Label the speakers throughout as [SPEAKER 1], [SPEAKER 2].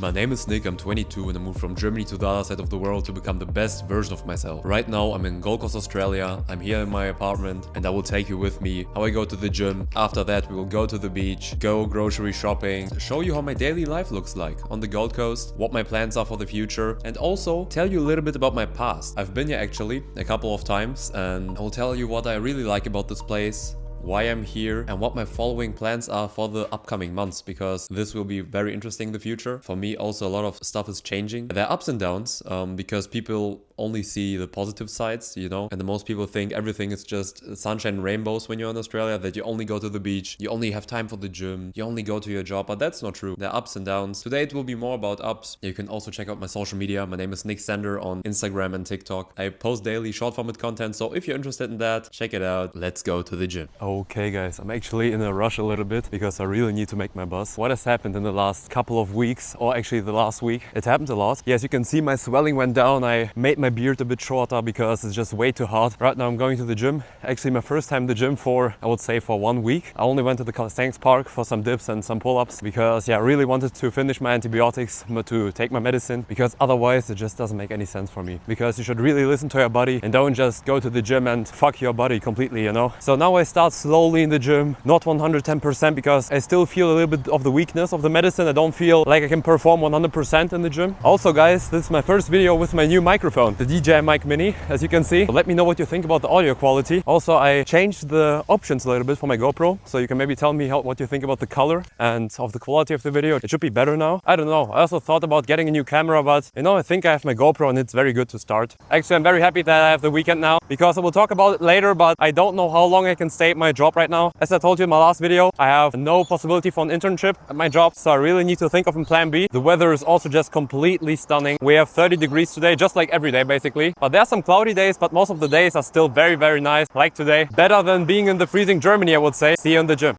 [SPEAKER 1] My name is Nick, I'm 22 and I moved from Germany to the other side of the world to become the best version of myself. Right now I'm in Gold Coast, Australia, I'm here in my apartment and I will take you with me how I go to the gym. After that we will go to the beach, go grocery shopping, show you how my daily life looks like on the Gold Coast, what my plans are for the future, and also tell you a little bit about my past. I've been here actually a couple of times and I will tell you what I really like about this place, why I'm here, and what my following plans are for the upcoming months, because this will be very interesting in the future. For me also a lot of stuff is changing. There are ups and downs because people only see the positive sides, you know, and the most people think everything is just sunshine and rainbows when you're in Australia, that you only go to the beach, you only have time for the gym, you only go to your job, but that's not true. There are ups and downs. Today it will be more about ups. You can also check out my social media. My name is Nick Sender on Instagram and TikTok. I post daily short format content, so if you're interested in that, check it out. Let's go to the gym. Okay guys, I'm actually in a rush a little bit because I really need to make my bus. What has happened in the last couple of weeks, or actually the last week, it happened a lot. Yes, you can see my swelling went down. I made my beard a bit shorter because it's just way too hot. Right now I'm going to the gym. Actually my first time in the gym for, I would say, for 1 week. I only went to the calisthenics park for some dips and some pull-ups because I really wanted to finish my antibiotics, to take my medicine, because otherwise it just doesn't make any sense for me. Because you should really listen to your body and don't just go to the gym and fuck your body completely, you know. So now I start slowly in the gym, not 110% because I still feel a little bit of the weakness of the medicine. I don't feel like I can perform 100% in the gym. Also guys, this is my first video with my new microphone, the DJI Mic Mini, as you can see. So let me know what you think about the audio quality. Also, I changed the options a little bit for my GoPro, so you can maybe tell me what you think about the color and of the quality of the video. It should be better now. I don't know. I also thought about getting a new camera, but you know, I think I have my GoPro and it's very good to start. Actually, I'm very happy that I have the weekend now because I will talk about it later, but I don't know how long I can stay at my job right now. As I told you in my last video, I have no possibility for an internship at my job, so I really need to think of a plan B. The weather is also just completely stunning. We have 30 degrees today, just like every day basically. But there are some cloudy days, but most of the days are still very, very nice, like today. Better than being in the freezing Germany, I would say. See you in the gym.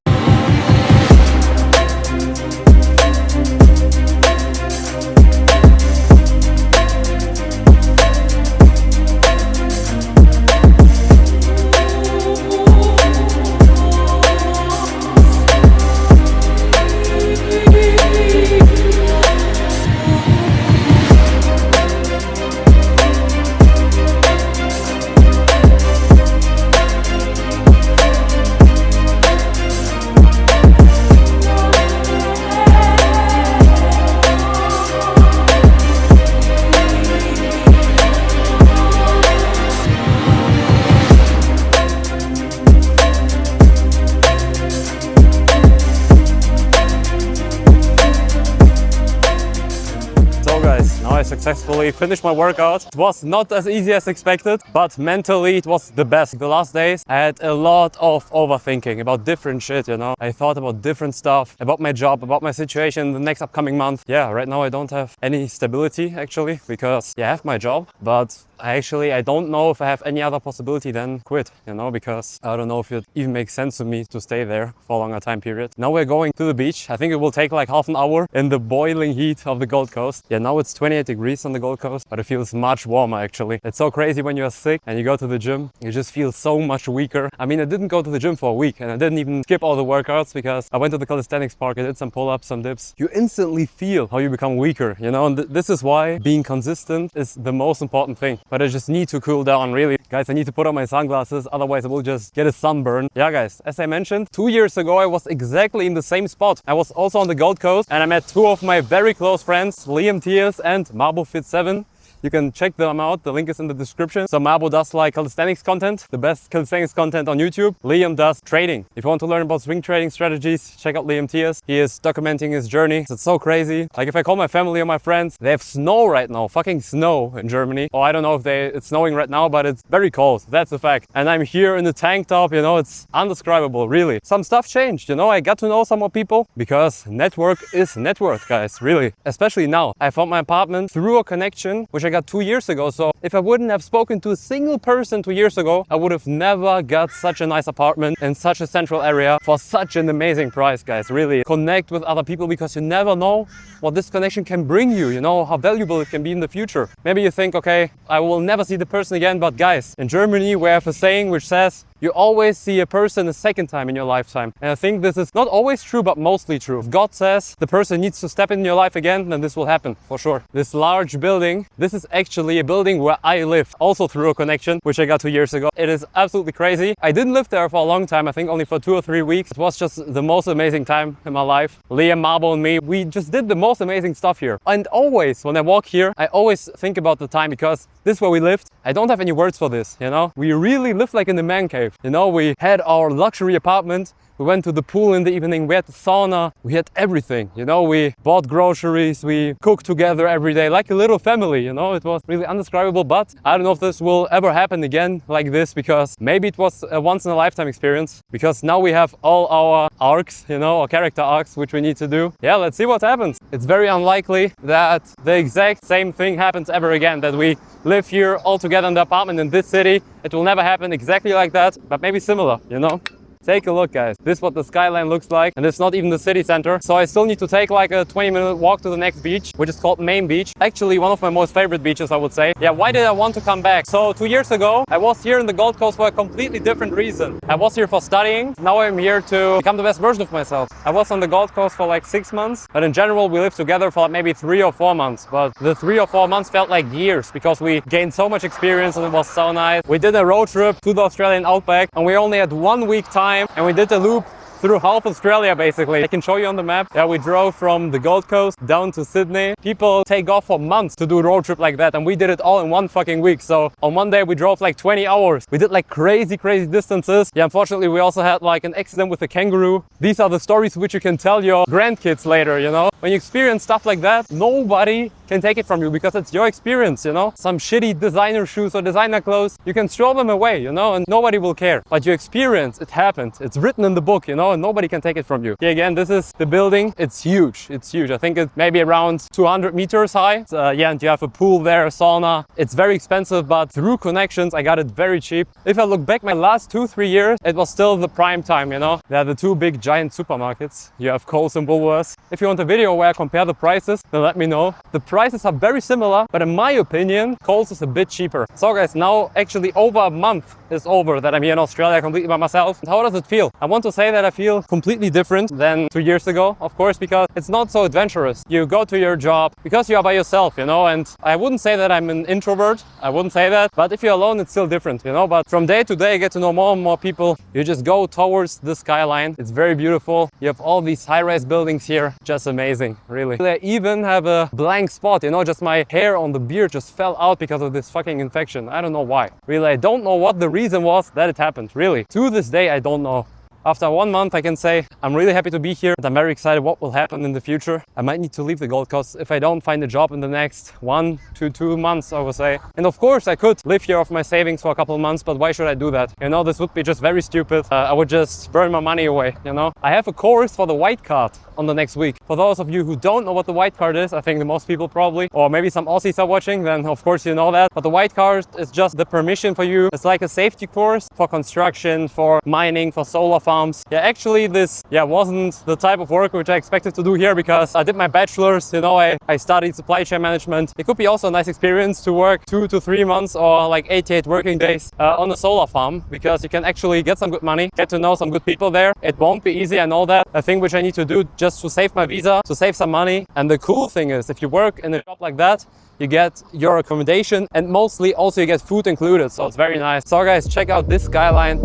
[SPEAKER 1] I successfully finished my workout. It was not as easy as expected, but mentally it was the best. The last days I had a lot of overthinking about different shit, you know. I thought about different stuff, about my job, about my situation the next upcoming month. Yeah, right now I don't have any stability actually, because I have my job, but I don't know if I have any other possibility than quit, you know, because I don't know if it even makes sense to me to stay there for a longer time period. Now we're going to the beach. I think it will take like half an hour in the boiling heat of the Gold Coast. Yeah, now it's 28 degrees on the Gold Coast, but it feels much warmer actually. It's so crazy when you're sick and you go to the gym, you just feel so much weaker. I mean, I didn't go to the gym for a week and I didn't even skip all the workouts because I went to the calisthenics park, I did some pull-ups, some dips. You instantly feel how you become weaker, you know, and this is why being consistent is the most important thing. But I just need to cool down, really. Guys, I need to put on my sunglasses, otherwise I will just get a sunburn. Yeah guys, as I mentioned, 2 years ago I was exactly in the same spot. I was also on the Gold Coast and I met two of my very close friends, Thies and Mabo Fit7. You can check them out, the link is in the description. So Mabo does like calisthenics content, the best calisthenics content on YouTube. Liam does trading. If you want to learn about swing trading strategies, check out Liam Thies. He is documenting his journey. It's so crazy. Like if I call my family or my friends, they have snow right now, fucking snow in Germany. Or I don't know if it's snowing right now, but it's very cold. That's a fact. And I'm here in the tank top, you know, it's undescribable, really. Some stuff changed, you know, I got to know some more people because network is net worth, guys, really. Especially now. I found my apartment through a connection, which I got 2 years ago. So if I wouldn't have spoken to a single person 2 years ago, I would have never got such a nice apartment in such a central area for such an amazing price, guys. Really connect with other people because you never know what this connection can bring you, you know, how valuable it can be in the future. Maybe you think, okay, I will never see the person again, but guys, in Germany we have a saying which says,
[SPEAKER 2] you always see a person a second time in your lifetime. And I think this is not always true, but mostly true. If God says the person needs to step in your life again, then this will happen for sure. This large building, this is actually a building where I lived, also through a connection, which I got 2 years ago. It is absolutely crazy. I didn't live there for a long time, I think only for 2 or 3 weeks. It was just the most amazing time in my life. Liam, Mabo and me, we just did the most amazing stuff here. And always, when I walk here, I always think about the time, because this is where we lived. I don't have any words for this, you know? We really lived like in the man cave. You know, we had our luxury apartment. We went to the pool in the evening, we had the sauna, we had everything, you know, we bought groceries, we cooked together every day, like a little family, you know, it was really indescribable. But I don't know if this will ever happen again like this, because maybe it was a once in a lifetime experience, because now we have all our arcs, you know, our character arcs, which we need to do. Yeah, let's see what happens. It's very unlikely that the exact same thing happens ever again, that we live here all together in the apartment in this city. It will never happen exactly like that, but maybe similar, you know. Take a look, guys. This is what the skyline looks like, and it's not even the city center. So I still need to take like a 20-minute walk to the next beach, which is called Main Beach. Actually, one of my most favorite beaches, I would say. Yeah, why did I want to come back? So 2 years ago, I was here in the Gold Coast for a completely different reason. I was here for studying. Now I'm here to become the best version of myself. I was on the Gold Coast for like 6 months, but in general, we lived together for like maybe 3 or 4 months. But the 3 or 4 months felt like years, because we gained so much experience and it was so nice. We did a road trip to the Australian outback, and we only had 1 week time, and we did a loop through half Australia, basically. I can show you on the map. Yeah, we drove from the Gold Coast down to Sydney. People take off for months to do a road trip like that, and we did it all in 1 fucking week. So on one day we drove like 20 hours. We did like crazy distances. Yeah, unfortunately we also had like an accident with a kangaroo. These are the stories which you can tell your grandkids later, you know. When you experience stuff like that, nobody can take it from you, because it's your experience, you know. Some shitty designer shoes or designer clothes, you can throw them away, you know, and nobody will care. But your experience, it happened. It's written in the book, you know, and nobody can take it from you. Yeah, again, this is the building. It's huge. It's huge. I think it's maybe around 200 meters high. Yeah, and you have a pool there, a sauna. It's very expensive, but through connections, I got it very cheap. If I look back my last 2-3 years, it was still the prime time, you know. They're the 2 big giant supermarkets. You have Coles and Woolworths. If you want a video where I compare the prices, then let me know. The prices are very similar, but in my opinion, Coles is a bit cheaper. So guys, now actually over a month is over that I'm here in Australia completely by myself. How does it feel? I want to say that I feel completely different than 2 years ago, of course, because it's not so adventurous. You go to your job because you are by yourself, you know, and I wouldn't say that I'm an introvert. I wouldn't say that, but if you're alone, it's still different, you know. But from day to day, you get to know more and more people. You just go towards the skyline. It's very beautiful. You have all these high-rise buildings here. Just amazing, really. I even have a blank spot, you know, just my hair on the beard just fell out because of this fucking infection. I don't know why. Really, I don't know what the reason was that it happened. Really, to this day, I don't know. After 1 month, I can say I'm really happy to be here, and I'm very excited what will happen in the future. I might need to leave the Gold Coast if I don't find a job in the next 1 to 2 months, I would say. And of course, I could live here off my savings for a couple of months, but why should I do that? You know, this would be just very stupid. I would just burn my money away, you know? I have a course for the white card on the next week. For those of you who don't know what the white card is, I think the most people probably, or maybe some Aussies are watching, then of course you know that. But the white card is just the permission for you. It's like a safety course for construction, for mining, for solar farms. Yeah, actually this wasn't the type of work which I expected to do here, because I did my bachelor's, you know, I studied supply chain management. It could be also a nice experience to work 2 to 3 months or like 88 working days on a solar farm, because you can actually get some good money, get to know some good people there. It won't be easy, I know that. A thing which I need to do just to save my visa, to save some money. And the cool thing is, if you work in a job like that, you get your accommodation, and mostly also you get food included, so it's very nice. So guys, check out this skyline.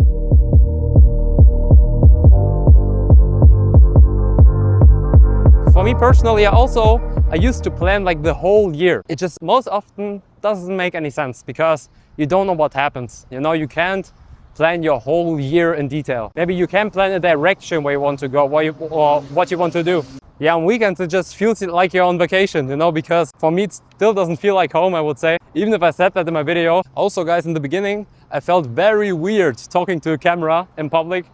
[SPEAKER 2] For me personally, I used to plan like the whole year. It just most often doesn't make any sense, because you don't know what happens. You know, you can't plan your whole year in detail. Maybe you can plan a direction where you want to go, or what you want to do. Yeah, on weekends it just feels like you're on vacation, you know, because for me it still doesn't feel like home, I would say, even if I said that in my video. Also guys, in the beginning, I felt very weird talking to a camera in public,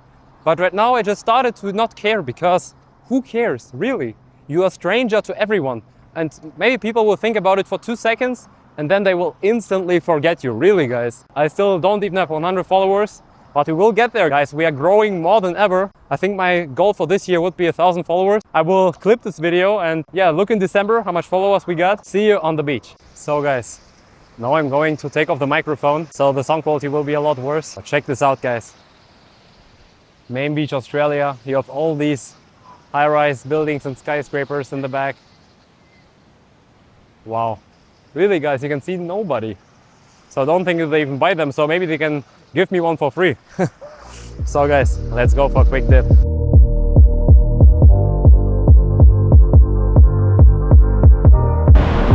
[SPEAKER 2] but right now I just started to not care, because who cares, really? You are a stranger to everyone, and maybe people will think about it for 2 seconds, and then they will instantly forget you. Really guys, I still don't even have 100 followers, but we will get there guys. We are growing more than ever. I think my goal for this year would be 1,000 followers. I will clip this video and yeah, look in December how much followers we got. See you on the beach. So guys, now I'm going to take off the microphone, so the sound quality will be a lot worse. But check this out guys. Main beach, Australia. You have all these high-rise buildings and skyscrapers in the back. Wow. Really, guys, you can see nobody. So I don't think they even buy them, so maybe they can give me one for free. So guys, let's go for a quick dip. The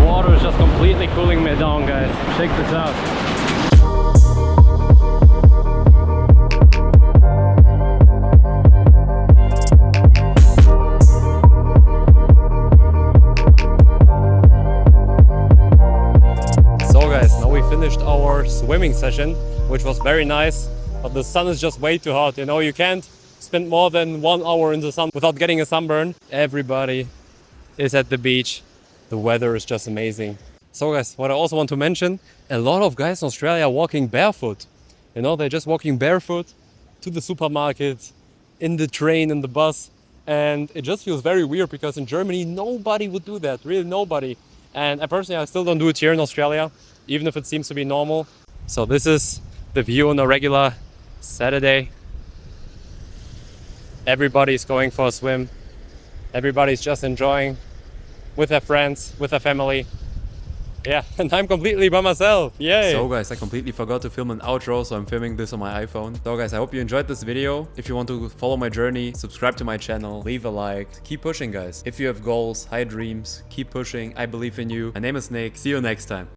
[SPEAKER 2] water is just completely cooling me down, guys. Check this out. So guys, now we finished our swimming session, which was very nice, but the sun is just way too hot. You know, you can't spend more than 1 hour in the sun without getting a sunburn. Everybody is at the beach. The weather is just amazing. So guys, what I also want to mention, a lot of guys in Australia are walking barefoot. You know, they're just walking barefoot to the supermarket, in the train, in the bus. And it just feels very weird because in Germany, nobody would do that, really nobody. And I still don't do it here in Australia, even if it seems to be normal. So this is the view on a regular Saturday. Everybody's going for a swim. Everybody's just enjoying with their friends, with their family. Yeah, and I'm completely by myself. Yay!
[SPEAKER 1] So guys, I completely forgot to film an outro, so I'm filming this on my iPhone. So guys, I hope you enjoyed this video. If you want to follow my journey, subscribe to my channel, leave a like. Keep pushing, guys. If you have goals, high dreams, keep pushing. I believe in you. My name is Nick. See you next time.